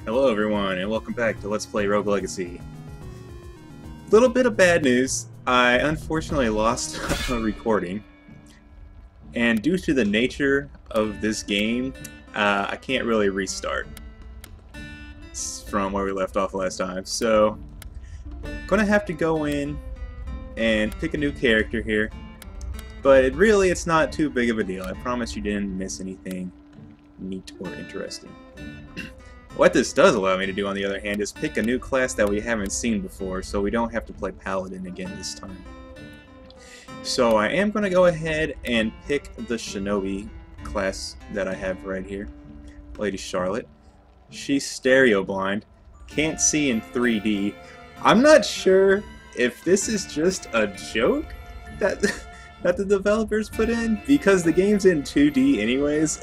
Hello everyone, and welcome back to Let's Play Rogue Legacy. Little bit of bad news. I unfortunately lost a recording, and due to the nature of this game, I can't really restart from where we left off last time. So, gonna have to go in and pick a new character here, but it's not too big of a deal. I promise you didn't miss anything neat or interesting. What this does allow me to do, on the other hand, is pick a new class that we haven't seen before, so we don't have to play Paladin again this time. So I am going to go ahead and pick the Shinobi class that I have right here, Lady Charlotte. She's stereo blind, can't see in 3D. I'm not sure if this is just a joke that the developers put in, because the game's in 2D anyways.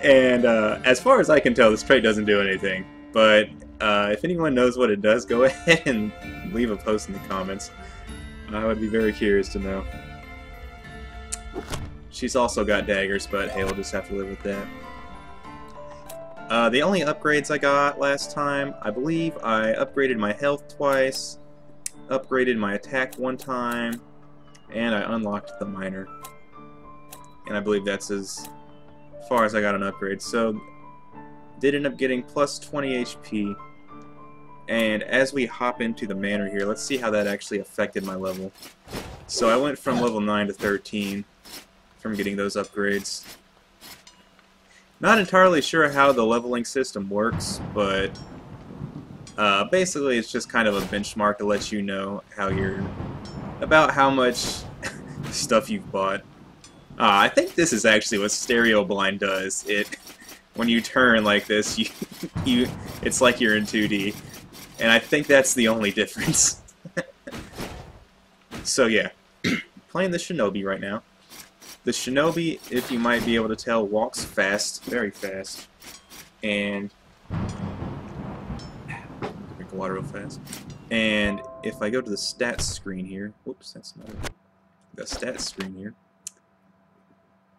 And as far as I can tell, this trait doesn't do anything. But if anyone knows what it does, go ahead and leave a post in the comments. I would be very curious to know. She's also got daggers, but hey, we'll just have to live with that. The only upgrades I got last time, I believe I upgraded my health twice, upgraded my attack one time, and I unlocked the minor. And I believe that's as far as I got an upgrade. So did end up getting plus 20 HP, and as we hop into the manor here, let's see how that actually affected my level. So I went from level 9 to 13 from getting those upgrades. Not entirely sure how the leveling system works, but basically it's just kind of a benchmark to let you know about how much stuff you've bought. I think this is actually what stereo blind does. When you turn like this, it's like you're in 2D, and I think that's the only difference. So yeah, playing the Shinobi right now. The Shinobi, if you might be able to tell, walks fast, very fast, and drink water real fast. And if I go to the stats screen here, whoops, that's not it. The stats screen here.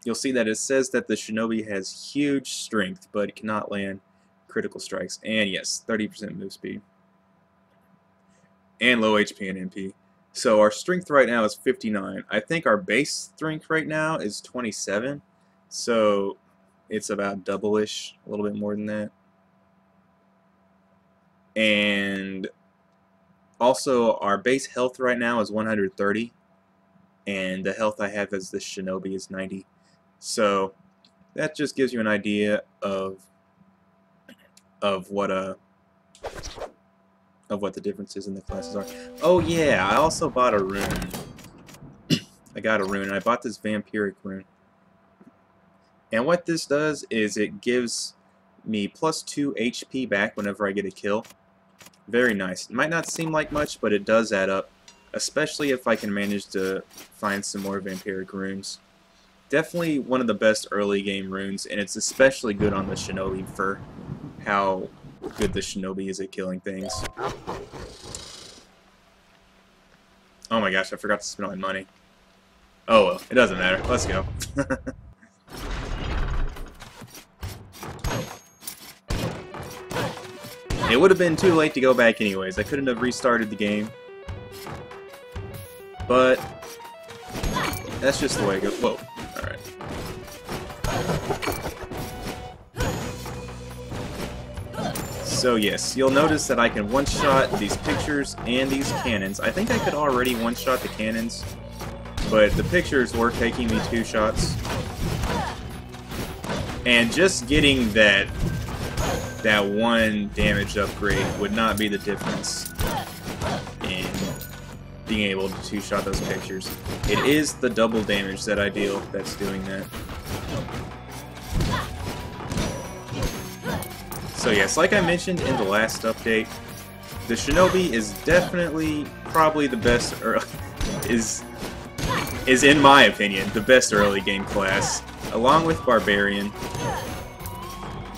You'll see that it says that the Shinobi has huge strength, but it cannot land critical strikes. And yes, 30% move speed. And low HP and MP. So our strength right now is 59. I think our base strength right now is 27. So it's about double-ish, a little bit more than that. And also our base health right now is 130. And the health I have as the Shinobi is 90. So that just gives you an idea of what the differences in the classes are. Oh yeah, I also bought a rune. I got a rune, and I bought this vampiric rune. And what this does is it gives me plus 2 HP back whenever I get a kill. Very nice. It might not seem like much, but it does add up, especially if I can manage to find some more vampiric runes. Definitely one of the best early game runes, and it's especially good on the Shinobi for how good the Shinobi is at killing things. Oh my gosh, I forgot to spend all my money. Oh well, it doesn't matter. Let's go. It would have been too late to go back anyways. I couldn't have restarted the game. But that's just the way it goes. Whoa. Alright. So yes, you'll notice that I can one-shot these pictures and these cannons. I think I could already one-shot the cannons, but the pictures were taking me 2 shots. And just getting that 1 damage upgrade would not be the difference in being able to 2-shot those pictures. It is the double damage that I deal that's doing that. So yes, like I mentioned in the last update, the Shinobi is definitely probably the best, is in my opinion the best early game class, along with Barbarian.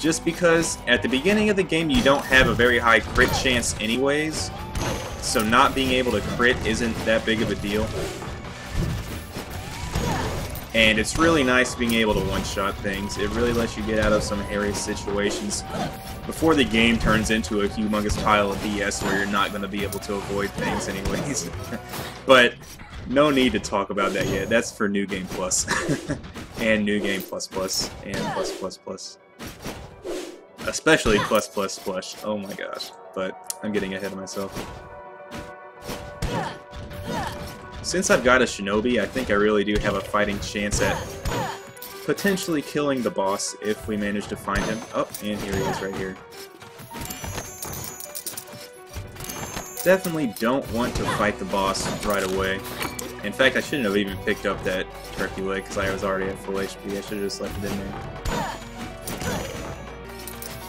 Just because at the beginning of the game you don't have a very high crit chance anyways, so not being able to crit isn't that big of a deal. And it's really nice being able to one-shot things. It really lets you get out of some hairy situations before the game turns into a humongous pile of BS where you're not going to be able to avoid things anyways. But no need to talk about that yet. That's for New Game Plus. And New Game Plus Plus. And Plus Plus Plus. Especially Plus Plus Plus. Oh my gosh. But I'm getting ahead of myself. Since I've got a Shinobi, I think I really do have a fighting chance at potentially killing the boss if we manage to find him. Oh, and here he is right here. Definitely don't want to fight the boss right away. In fact, I shouldn't have even picked up that turkey leg because I was already at full HP. I should have just left it in there.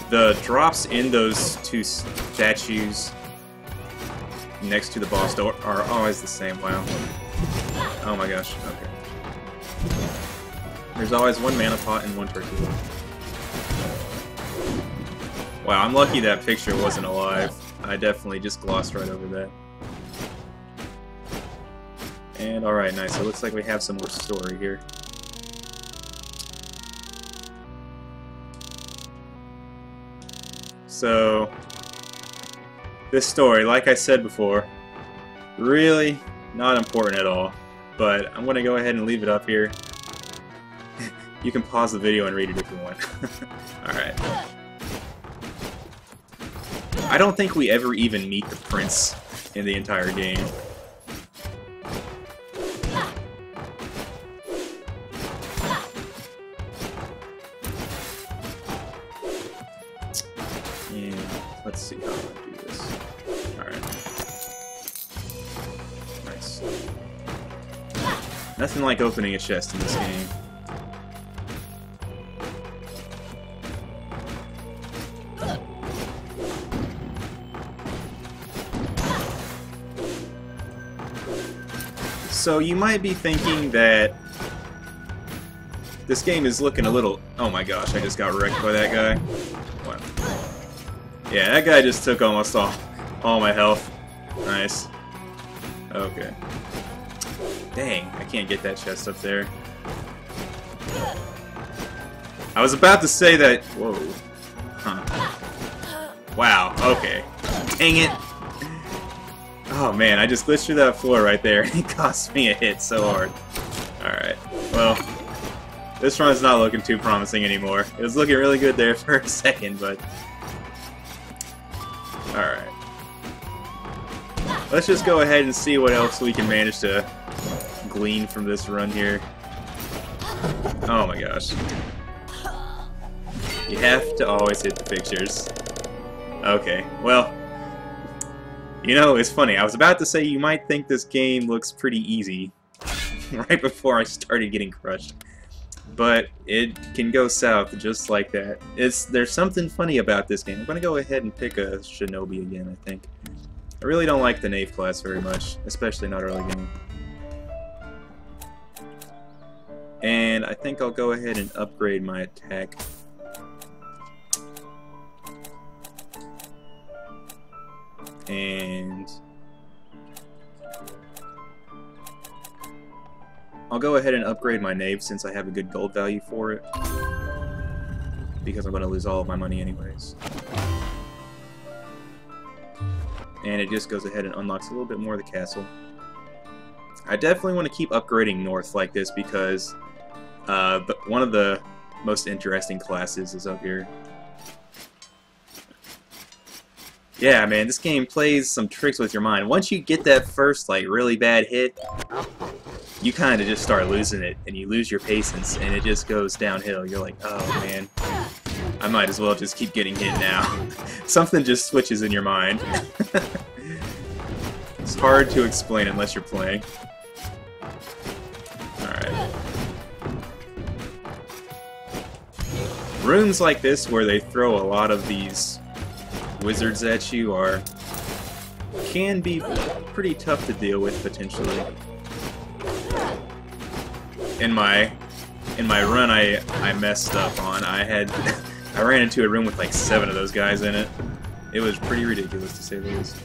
The drops in those two statues next to the boss door are always the same. Wow. Oh my gosh. Okay. There's always one mana pot and one turkey leg. Wow, I'm lucky that picture wasn't alive. I definitely just glossed right over that. And alright, nice. So it looks like we have some more story here. So, this story, like I said before, really not important at all. But I'm going to go ahead and leave it up here. You can pause the video and read it if you want. Alright. I don't think we ever even meet the prince in the entire game. And let's see how I do this. Alright. Nice. Nothing like opening a chest in this game. So you might be thinking that this game is looking a little... Oh my gosh, I just got wrecked by that guy. What? Yeah, that guy just took almost all my health. Nice. Okay. Dang, I can't get that chest up there. I was about to say that... Whoa. Huh. Wow, okay. Dang it. Oh man, I just glitched through that floor right there. It cost me a hit so hard. Alright, well, this run's not looking too promising anymore. It was looking really good there for a second, but... Alright. Let's just go ahead and see what else we can manage to glean from this run here. Oh my gosh. You have to always hit the pictures. Okay, well... You know, it's funny, I was about to say you might think this game looks pretty easy right before I started getting crushed. But it can go south just like that. There's something funny about this game. I'm going to go ahead and pick a Shinobi again, I think. I really don't like the Knave class very much, especially not early game. And I think I'll go ahead and upgrade my attack. And I'll go ahead and upgrade my Knave since I have a good gold value for it, because I'm going to lose all of my money anyways. And it just goes ahead and unlocks a little bit more of the castle. I definitely want to keep upgrading north like this because one of the most interesting classes is up here. Yeah, man, this game plays some tricks with your mind. Once you get that first, like, really bad hit, you kind of just start losing it, and you lose your patience, and it just goes downhill. You're like, oh, man, I might as well just keep getting hit now. Something just switches in your mind. It's hard to explain unless you're playing. Alright. Rooms like this, where they throw a lot of these wizards at you, can be pretty tough to deal with potentially. In my run I messed up on, I ran into a room with like 7 of those guys in it. It was pretty ridiculous to say the least.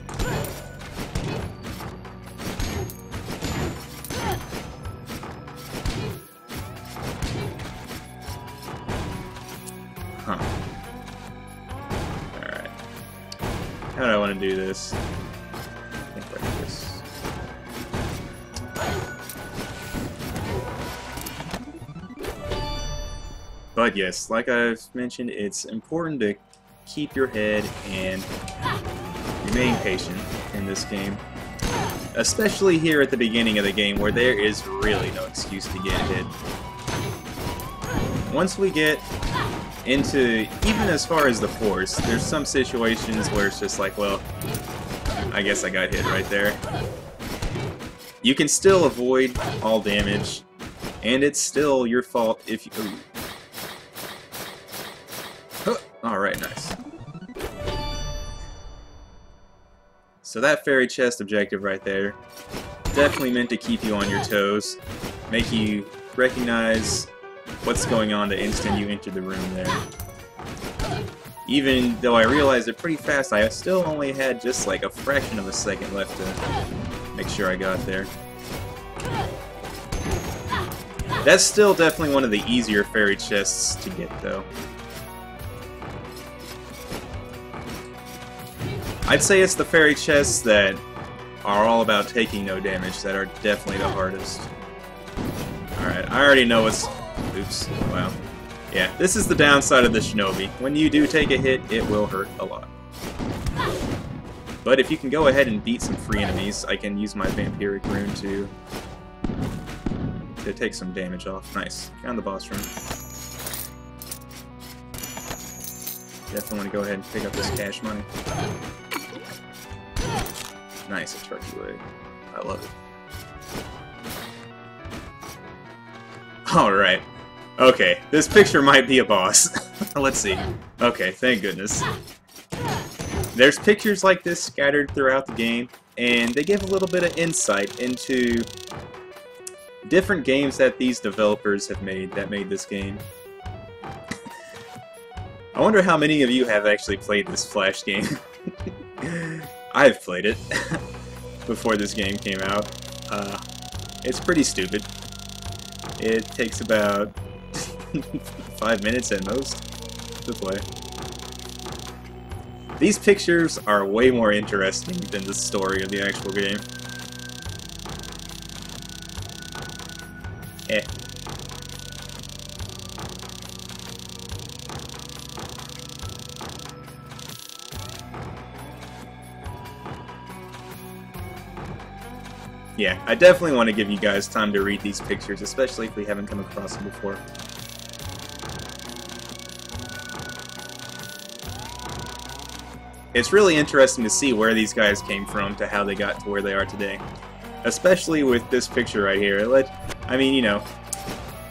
Huh. How do I want to do this? I think like this. But yes, like I've mentioned, it's important to keep your head and remain patient in this game. Especially here at the beginning of the game, where there is really no excuse to get hit. Once we get into, even as far as the force, there's some situations where it's just like, well, I guess I got hit right there. You can still avoid all damage, and it's still your fault if you... Ooh. Alright, nice. So that fairy chest objective right there, definitely meant to keep you on your toes, make you recognize what's going on the instant you enter the room there. Even though I realized it pretty fast, I still only had just like a fraction of a second left to make sure I got there. That's still definitely one of the easier fairy chests to get though. I'd say it's the fairy chests that are all about taking no damage that are definitely the hardest. Alright, I already know what's... Oops, wow. Yeah, this is the downside of the Shinobi. When you do take a hit, it will hurt a lot. But if you can go ahead and beat some free enemies, I can use my Vampiric Rune to take some damage off. Nice. Found the boss room. Definitely want to go ahead and pick up this cash money. Nice, a turkey leg. I love it. Alright. Okay, this picture might be a boss. Let's see. Okay, thank goodness. There's pictures like this scattered throughout the game, and they give a little bit of insight into different games that these developers have made that made this game. I wonder how many of you have actually played this Flash game. I've played it before this game came out. It's pretty stupid. It takes about 5 minutes at most to play. These pictures are way more interesting than the story of the actual game. Eh. Yeah, I definitely want to give you guys time to read these pictures, especially if we haven't come across them before. It's really interesting to see where these guys came from to how they got to where they are today. Especially with this picture right here. I mean, you know,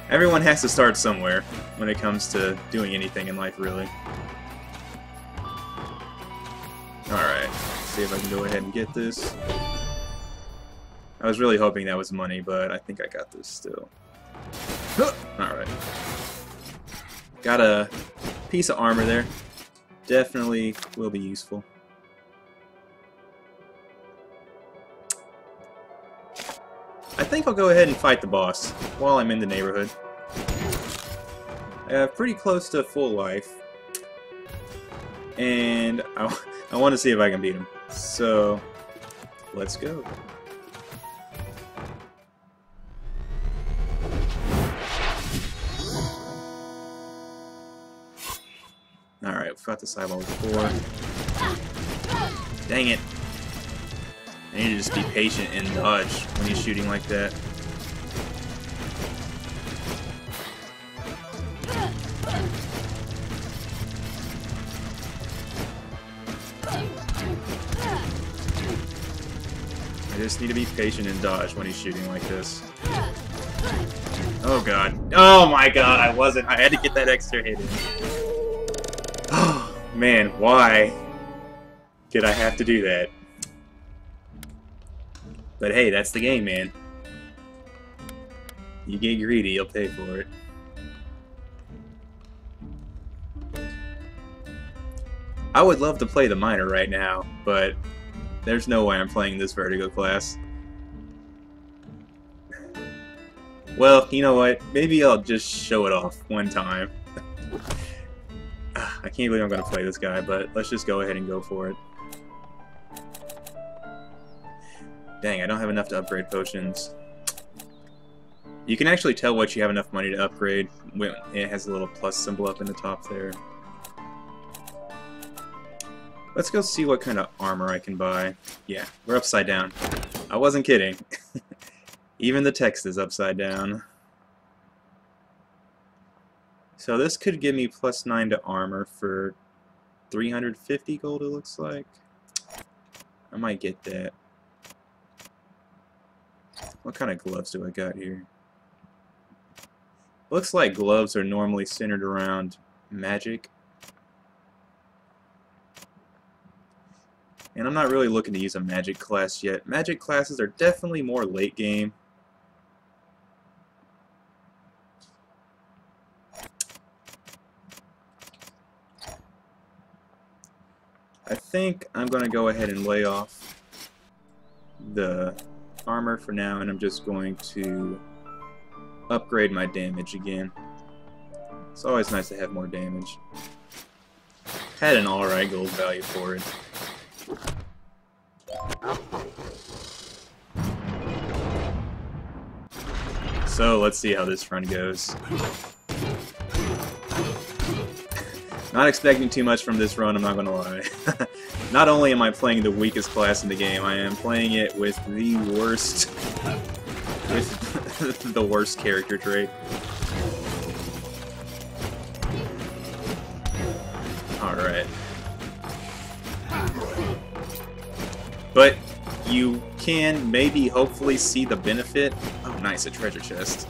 everyone has to start somewhere when it comes to doing anything in life, really. Alright, let's see if I can go ahead and get this. I was really hoping that was money, but I think I got this still. Alright. Got a piece of armor there. Definitely will be useful. I think I'll go ahead and fight the boss while I'm in the neighborhood. I have pretty close to full life. And I want to see if I can beat him. So, let's go. Alright, we fought this eyeball before. Dang it. I need to just be patient and dodge when he's shooting like that. I just need to be patient and dodge when he's shooting like this. Oh god. Oh my god, I had to get that extra hit in. Oh, man, why did I have to do that? But hey, that's the game, man. You get greedy, you'll pay for it. I would love to play the miner right now, but there's no way I'm playing this Vertigo class. Well, you know what? Maybe I'll just show it off one time. I can't believe I'm going to play this guy, but let's just go ahead and go for it. Dang, I don't have enough to upgrade potions. You can actually tell what you have enough money to upgrade when it has a little plus symbol up in the top there. Let's go see what kind of armor I can buy. Yeah, we're upside down. I wasn't kidding. Even the text is upside down. So this could give me +9 to armor for 350 gold, it looks like. I might get that. What kind of gloves do I got here? Looks like gloves are normally centered around magic. And I'm not really looking to use a magic class yet. Magic classes are definitely more late game. I think I'm going to go ahead and lay off the armor for now, and I'm just going to upgrade my damage again. It's always nice to have more damage. Had an alright gold value for it. So let's see how this run goes. Not expecting too much from this run, I'm not gonna lie. Not only am I playing the weakest class in the game, I am playing it with the worst the worst character trait. Alright. But you can maybe hopefully see the benefit. Oh nice, a treasure chest.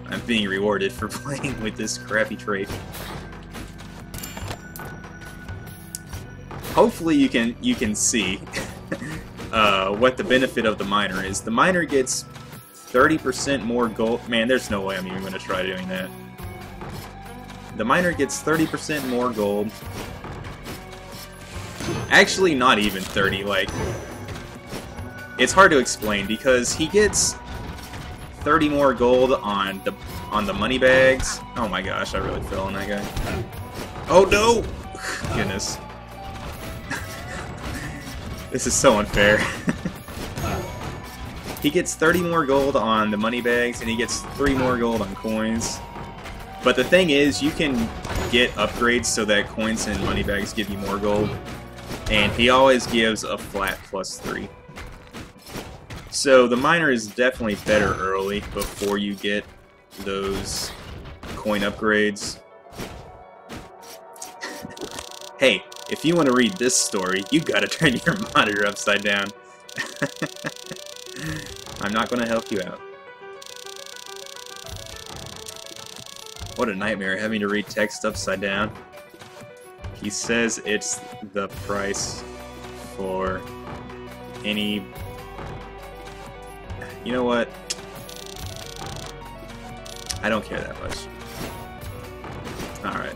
I'm being rewarded for playing with this crappy trait. Hopefully you can see what the benefit of the miner is. The miner gets 30% more gold. Man, there's no way I'm even going to try doing that. The miner gets 30% more gold. Actually, not even 30. Like, it's hard to explain because he gets 30 more gold on the money bags. Oh my gosh, I really fell on that guy. Oh no! Goodness. This is so unfair. He gets 30 more gold on the money bags, and he gets 3 more gold on coins. But the thing is, you can get upgrades so that coins and money bags give you more gold. And he always gives a flat +3. So the miner is definitely better early before you get those coin upgrades. Hey, if you want to read this story, you gotta turn your monitor upside down. I'm not gonna help you out. What a nightmare having to read text upside down. He says it's the price for any... You know what? I don't care that much. Alright.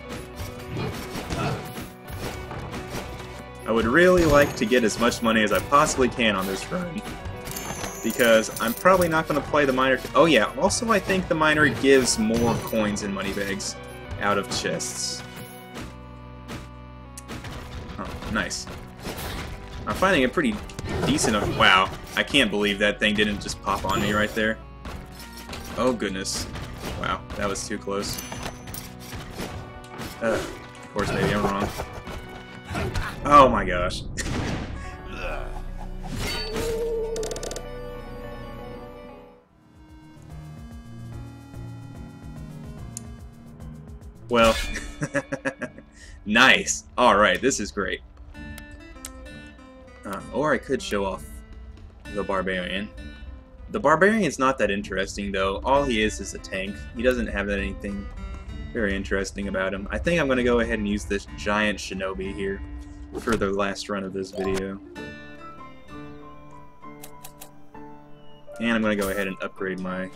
I would really like to get as much money as I possibly can on this run, because I'm probably not going to play the miner. Oh yeah, also I think the miner gives more coins and money bags out of chests. Oh, nice. I'm finding a pretty decent... Wow, I can't believe that thing didn't just pop on me right there. Oh goodness. Wow, that was too close. Of course, maybe I'm wrong. Oh my gosh. Well, nice. Alright, this is great. Or I could show off the Barbarian. The Barbarian's not that interesting, though. All he is a tank. He doesn't have anything very interesting about him. I think I'm going to go ahead and use this giant shinobi here for the last run of this video. And I'm going to go ahead and upgrade my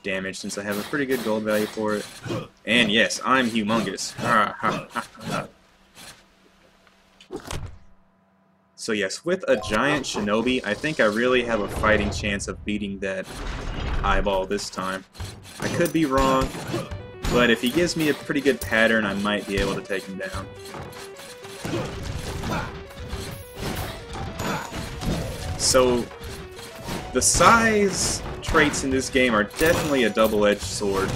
damage since I have a pretty good gold value for it. And yes, I'm humongous. So yes, with a giant shinobi, I think I really have a fighting chance of beating that eyeball this time. I could be wrong, but if he gives me a pretty good pattern, I might be able to take him down. So, The size traits in this game are definitely a double-edged sword.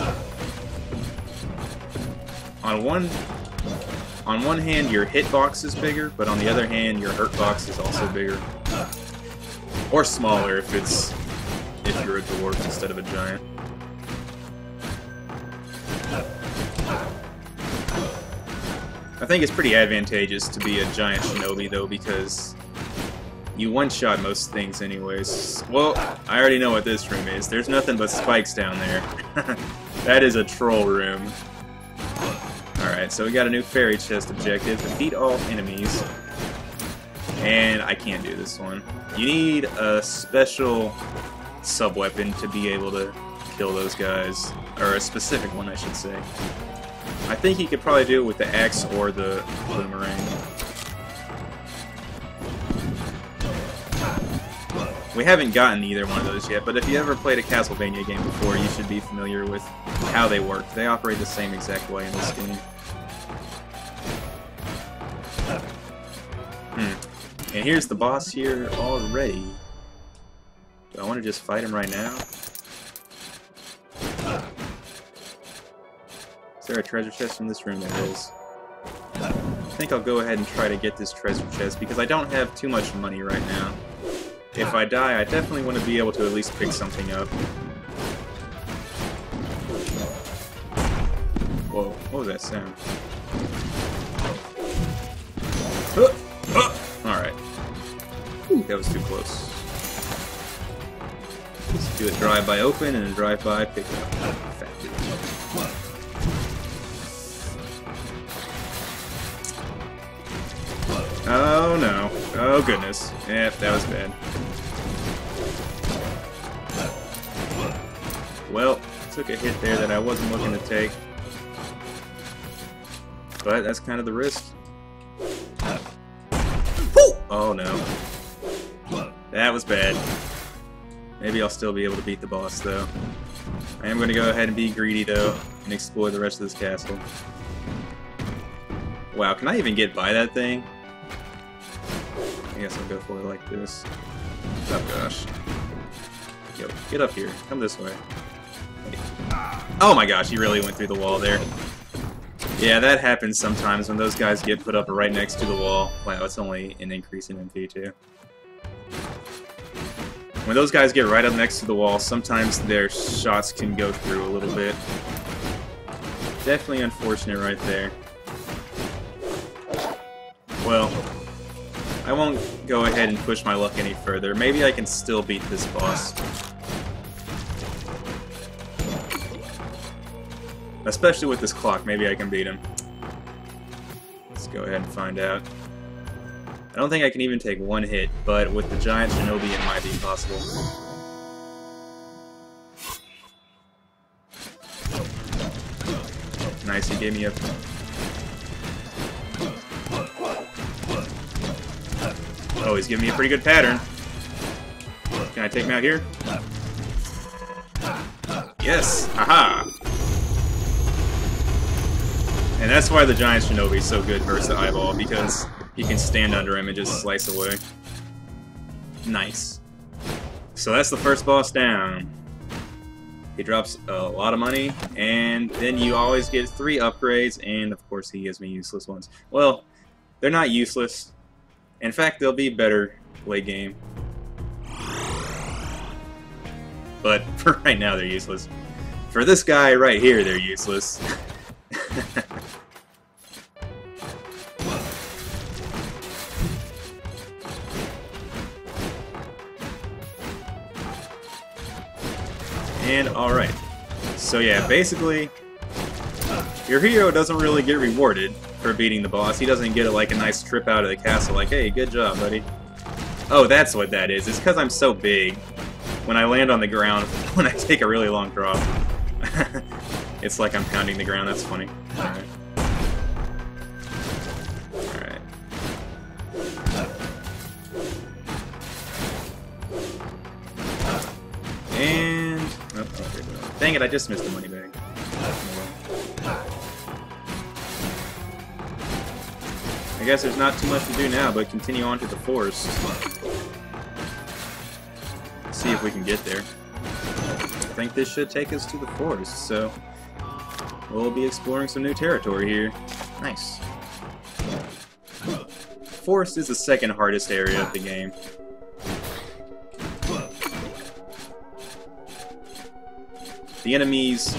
On one hand, your hitbox is bigger, but on the other hand, your hurt box is also bigger. Or smaller if you're a dwarf instead of a giant. I think it's pretty advantageous to be a giant shinobi though, because you one-shot most things anyways. Well, I already know what this room is. There's nothing but spikes down there. That is a troll room. Alright, so we got a new fairy chest objective. Defeat all enemies. And I can't do this one. You need a special sub-weapon to be able to kill those guys. Or a specific one, I should say. I think you could probably do it with the axe or the boomerang. We haven't gotten either one of those yet, but if you ever played a Castlevania game before, you should be familiar with how they work. They operate the same exact way in this game. And here's the boss here already. Do I want to just fight him right now? Is there a treasure chest in this room? There is. I think I'll go ahead and try to get this treasure chest because I don't have too much money right now. If I die, I definitely want to be able to at least pick something up. Whoa, what was that sound? Alright. That was too close. Let's do a drive-by open and a drive-by pick up. Oh no. Oh goodness. Yep, that was bad. Well, took a hit there that I wasn't looking to take. But that's kind of the risk. Oh no. That was bad. Maybe I'll still be able to beat the boss though. I am going to go ahead and be greedy though and explore the rest of this castle. Wow, can I even get by that thing? I guess I'll go for it like this. Oh gosh. Yo, get up here. Come this way. Oh my gosh, he really went through the wall there. Yeah, that happens sometimes when those guys get put up right next to the wall. Wow, it's only an increase in MP too. When those guys get right up next to the wall, sometimes their shots can go through a little bit. Definitely unfortunate right there. Well, I won't go ahead and push my luck any further. Maybe I can still beat this boss. Especially with this clock, maybe I can beat him. Let's go ahead and find out. I don't think I can even take one hit, but with the giant shinobi it might be possible. Nice, he gave me a... Oh, he's giving me a pretty good pattern. Can I take him out here? Yes! Haha! And that's why the giant shinobi is so good versus the eyeball, because you can stand under him and just slice away. Nice. So that's the first boss down. He drops a lot of money, and then you always get 3 upgrades, and of course he gives me useless ones. Well, they're not useless. In fact, they'll be better late game. But for right now, they're useless. For this guy right here, they're useless. And alright. So yeah, basically, your hero doesn't really get rewarded for beating the boss. He doesn't get like a nice trip out of the castle like, hey, good job, buddy. Oh, that's what that is. It's because I'm so big. When I land on the ground, when I take a really long drop, it's like I'm pounding the ground. That's funny. Alright. Alright. And... oh, okay. Dang it, I just missed the money bag. I guess there's not too much to do now, but continue on to the forest. See see if we can get there. I think this should take us to the forest, so we'll be exploring some new territory here. Nice. Forest is the second hardest area of the game. The enemies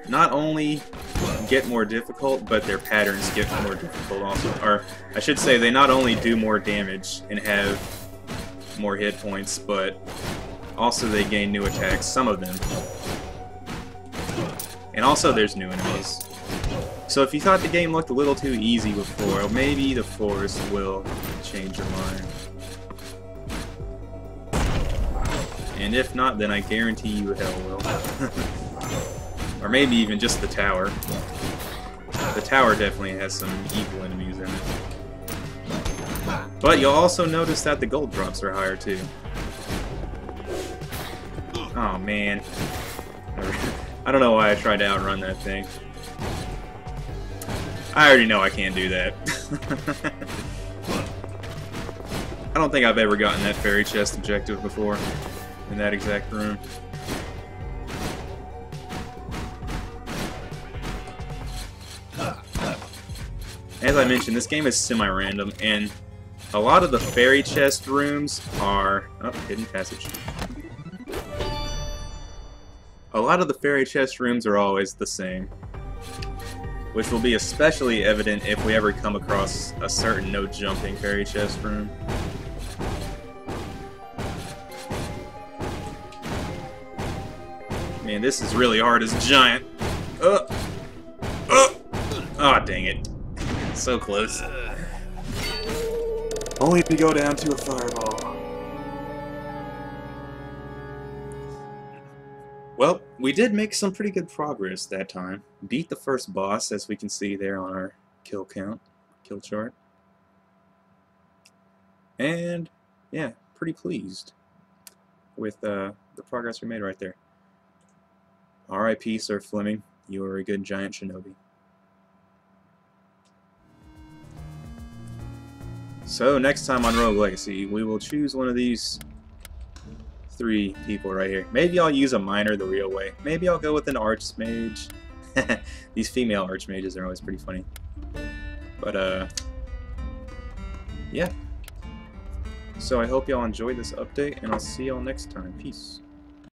not only get more difficult, but their patterns get more difficult also. Or, I should say, they not only do more damage and have more hit points, but also they gain new attacks, some of them. And also there's new enemies. So if you thought the game looked a little too easy before, maybe the forest will change your mind. And if not, then I guarantee you hell will. Or maybe even just the tower. The tower definitely has some evil enemies in it. But you'll also notice that the gold drops are higher too. Oh man. I don't know why I tried to outrun that thing. I already know I can't do that. I don't think I've ever gotten that fairy chest objective before in that exact room. As I mentioned, this game is semi-random, and a lot of the fairy chest rooms are... Oh, hidden passage. A lot of the fairy chest rooms are always the same, which will be especially evident if we ever come across a certain no-jumping fairy chest room. Man, this is really hard as a giant. Oh, dang it. So close. Only to go down to a fireball. Well, we did make some pretty good progress that time. Beat the first boss, as we can see there on our kill count, kill chart. And, yeah, pretty pleased with the progress we made right there. R.I.P. Sir Fleming, you were a good giant shinobi. So, next time on Rogue Legacy, we will choose one of these 3 people right here. Maybe I'll use a miner the real way. Maybe I'll go with an archmage. These female archmages are always pretty funny. But, yeah. So I hope y'all enjoyed this update, and I'll see y'all next time. Peace.